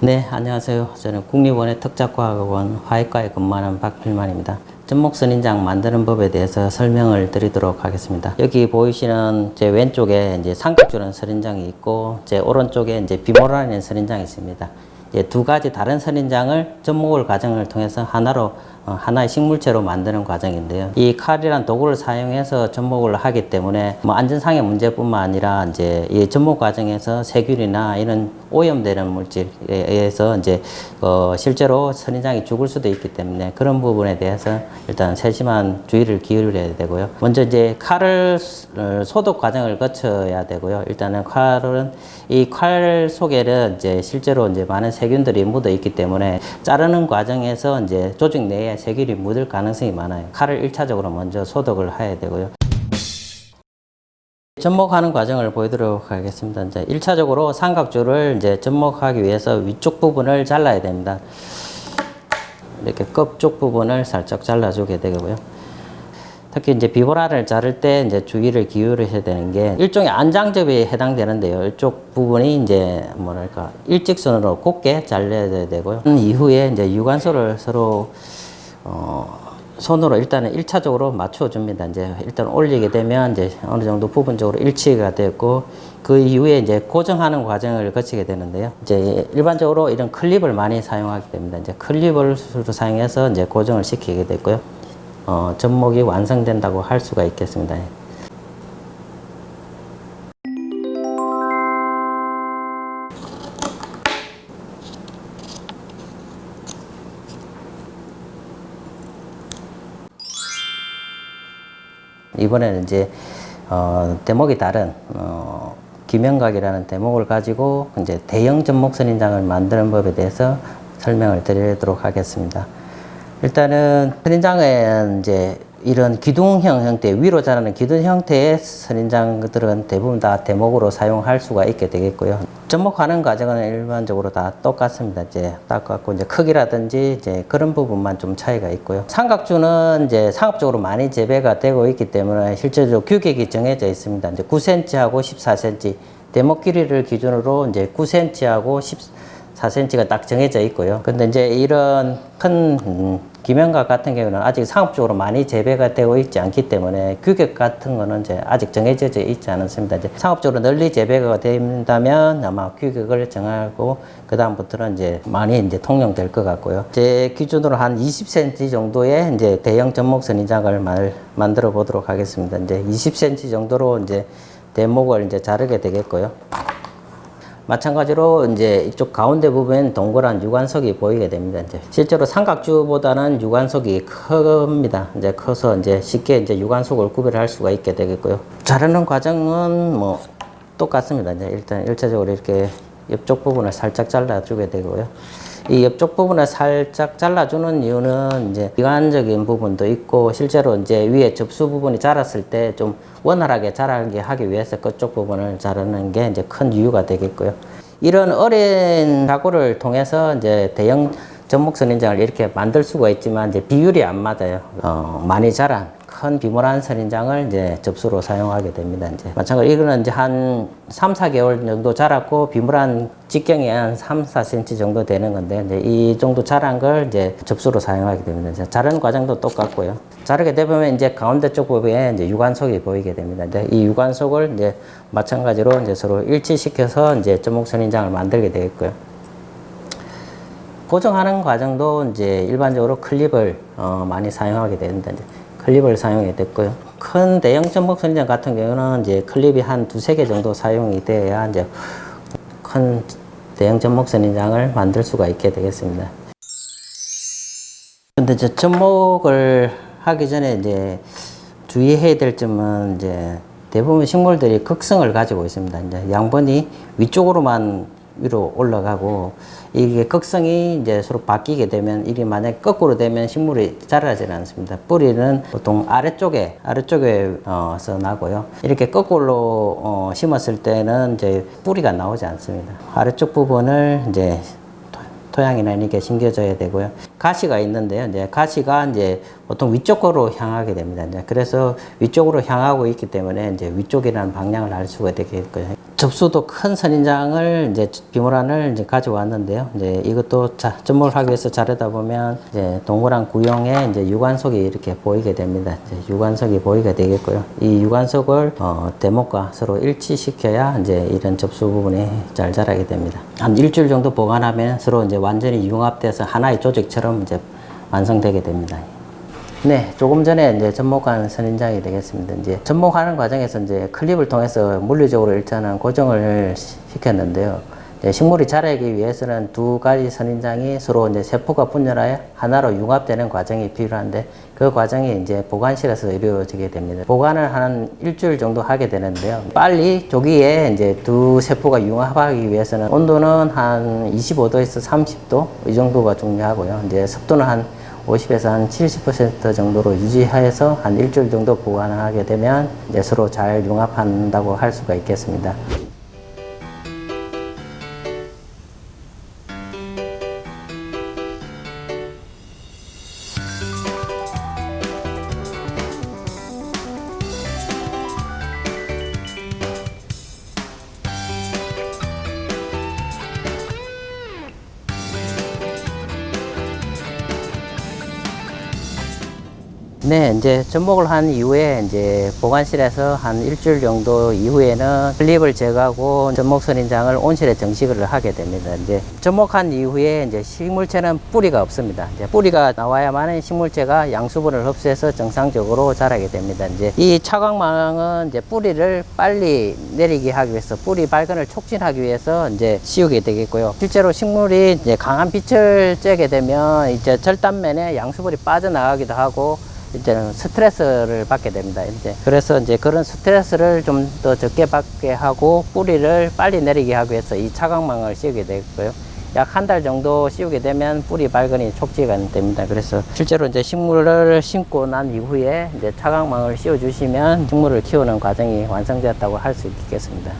네, 안녕하세요. 저는 국립원의 특작과학원 화학과에 근무하는 박필만입니다. 접목 선인장 만드는 법에 대해서 설명을 드리도록 하겠습니다. 여기 보이시는 제 왼쪽에 이제 삼각주는 선인장이 있고, 제 오른쪽에 이제 비모라는 선인장이 있습니다. 이제 두 가지 다른 선인장을 접목을 과정을 통해서 하나의 식물체로 만드는 과정인데요. 이 칼이란 도구를 사용해서 접목을 하기 때문에 안전상의 문제뿐만 아니라 이제 이 접목 과정에서 세균이나 이런 오염되는 물질에 의해서 이제 실제로 선인장이 죽을 수도 있기 때문에 그런 부분에 대해서 일단 세심한 주의를 기울여야 되고요. 먼저 이제 칼을 소독 과정을 거쳐야 되고요. 일단은 이 칼 속에는 이제 실제로 이제 많은 세균들이 묻어 있기 때문에 자르는 과정에서 이제 조직 내에 세균이 묻을 가능성이 많아요. 칼을 1차적으로 먼저 소독을 해야 되고요. 접목하는 과정을 보여드리도록 하겠습니다. 이제 1차적으로 삼각주를 이제 접목하기 위해서 위쪽 부분을 잘라야 됩니다. 이렇게 끝쪽 부분을 살짝 잘라주게 되고요. 특히 이제 비보라를 자를 때 이제 주의를 기울여야 되는 게 일종의 안장접에 해당되는데요. 이쪽 부분이 이제 뭐랄까 일직선으로 곱게 잘려야 되고요. 이후에 이제 유관소를 서로 손으로 일단은 1차적으로 맞춰줍니다. 이제 일단 올리게 되면 이제 어느 정도 부분적으로 일치가 되고 그 이후에 이제 고정하는 과정을 거치게 되는데요. 이제 일반적으로 이런 클립을 많이 사용하게 됩니다. 이제 클립을 사용해서 이제 고정을 시키게 되고요. 접목이 완성된다고 할 수가 있겠습니다. 이번에는 이제 대목이 다른 기명각이라는 대목을 가지고 이제 대형 접목 선인장을 만드는 법에 대해서 설명을 드리도록 하겠습니다. 일단은 선인장은 이제 이런 기둥형 형태, 위로 자라는 기둥 형태의 선인장들은 대부분 다 대목으로 사용할 수가 있게 되겠고요. 접목하는 과정은 일반적으로 다 똑같습니다. 이제 똑같고 이제 크기라든지 이제 그런 부분만 좀 차이가 있고요. 삼각주는 이제 상업적으로 많이 재배가 되고 있기 때문에 실제로 규격이 정해져 있습니다. 이제 9cm하고 14cm 대목 길이를 기준으로 이제 9cm하고 14cm가 딱 정해져 있고요. 근데 이제 이런 큰 기명각 같은 경우는 아직 상업적으로 많이 재배가 되고 있지 않기 때문에 규격 같은 거는 이제 아직 정해져 있지 않습니다. 이제 상업적으로 널리 재배가 된다면 아마 규격을 정하고 그 다음부터는 이제 많이 이제 통용될 것 같고요. 제 기준으로 한 20cm 정도의 이제 대형 접목 선인장을 만들어 보도록 하겠습니다. 이제 20cm 정도로 이제 대목을 이제 자르게 되겠고요. 마찬가지로 이제 이쪽 가운데 부분엔 동그란 유관석이 보이게 됩니다. 이제 실제로 삼각주보다는 유관석이 큽니다. 이제 커서 이제 쉽게 이제 유관석을 구별할 수가 있게 되겠고요. 자르는 과정은 뭐 똑같습니다. 이제 일단 1차적으로 이렇게 옆쪽 부분을 살짝 잘라주게 되고요. 이 옆쪽 부분을 살짝 잘라주는 이유는 이제 미관적인 부분도 있고 실제로 이제 위에 접수 부분이 자랐을 때 좀 원활하게 자라게 하기 위해서 그쪽 부분을 자르는 게 이제 큰 이유가 되겠고요. 이런 어린 자구를 통해서 이제 대형 접목 선인장을 이렇게 만들 수가 있지만 이제 비율이 안 맞아요. 많이 자란 큰 비모란 선인장을 이제 접수로 사용하게 됩니다. 이제 마찬가지로 이거는 이제 한 3, 4개월 정도 자랐고 비모란 직경이 한 3, 4cm 정도 되는 건데 이제 이 정도 자란 걸 이제 접수로 사용하게 됩니다. 이제 자르는 과정도 똑같고요. 자르게 되면 이제 가운데 쪽 부분에 이제 유관속이 보이게 됩니다. 이제 이 유관속을 이제 마찬가지로 이제 서로 일치시켜서 이제 접목 선인장을 만들게 되겠고요. 고정하는 과정도 이제 일반적으로 클립을 많이 사용하게 되는데 이제 클립을 사용하게 됐고요. 큰 대형 접목 선인장 같은 경우는 이제 클립이 한 2~3개 정도 사용이 돼야 이제 큰 대형 접목 선인장을 만들 수가 있게 되겠습니다. 근데 이제 접목을 하기 전에 이제 주의해야 될 점은 이제 대부분 식물들이 극성을 가지고 있습니다. 이제 양분이 위쪽으로만 위로 올라가고 이게 극성이 이제 서로 바뀌게 되면 이게 만약에 거꾸로 되면 식물이 자라지는 않습니다. 뿌리는 보통 아래쪽에서 나고요. 이렇게 거꾸로 심었을 때는 이제 뿌리가 나오지 않습니다. 아래쪽 부분을 이제 토양이나 이렇게 심겨줘야 되고요. 가시가 있는데요. 이제 가시가 이제 보통 위쪽으로 향하게 됩니다. 이제 그래서 위쪽으로 향하고 있기 때문에 이제 위쪽이라는 방향을 알 수가 되겠고요. 접수도 큰 선인장을 이제 비모란을 이제 가져왔는데요. 이제 이것도 접목을 하기 위해서 자르다 보면 이제 동그란 구형에 이제 유관석이 이렇게 보이게 됩니다. 이제 유관석이 보이게 되겠고요. 이 유관석을 대목과 서로 일치시켜야 이제 이런 접수 부분이 잘 자라게 됩니다. 한 일주일 정도 보관하면 서로 이제 완전히 융합돼서 하나의 조직처럼 이제 완성되게 됩니다. 네, 조금 전에 이제 접목한 선인장이 되겠습니다. 이제 접목하는 과정에서 이제 클립을 통해서 물리적으로 일단은 고정을 시켰는데요. 이제 식물이 자라기 위해서는 두 가지 선인장이 서로 이제 세포가 분열하여 하나로 융합되는 과정이 필요한데 그 과정이 이제 보관실에서 이루어지게 됩니다. 보관을 한 일주일 정도 하게 되는데요. 빨리 조기에 이제 두 세포가 융합하기 위해서는 온도는 한 25도에서 30도 이 정도가 중요하고요. 이제 습도는 한 50에서 한 70% 정도로 유지해서 한 일주일 정도 보관하게 되면 이제 서로 잘 융합한다고 할 수가 있겠습니다. 네, 이제 접목을 한 이후에 이제 보관실에서 한 일주일 정도 이후에는 클립을 제거하고 접목 선인장을 온실에 정식을 하게 됩니다. 이제 접목한 이후에 이제 식물체는 뿌리가 없습니다. 이제 뿌리가 나와야만 식물체가 양수분을 흡수해서 정상적으로 자라게 됩니다. 이제 이 차광망은 이제 뿌리를 빨리 내리게 하기 위해서 뿌리 발근을 촉진하기 위해서 이제 씌우게 되겠고요. 실제로 식물이 이제 강한 빛을 쬐게 되면 이제 절단면에 양수분이 빠져나가기도 하고 이제는 스트레스를 받게 됩니다. 이제 그래서 이제 그런 스트레스를 좀 더 적게 받게 하고 뿌리를 빨리 내리게 하기 위해서 이 차광망을 씌우게 되고요. 약 한 달 정도 씌우게 되면 뿌리 발근이 촉지가 됩니다. 그래서 실제로 이제 식물을 심고 난 이후에 이제 차광망을 씌워 주시면 식물을 키우는 과정이 완성되었다고 할 수 있겠습니다.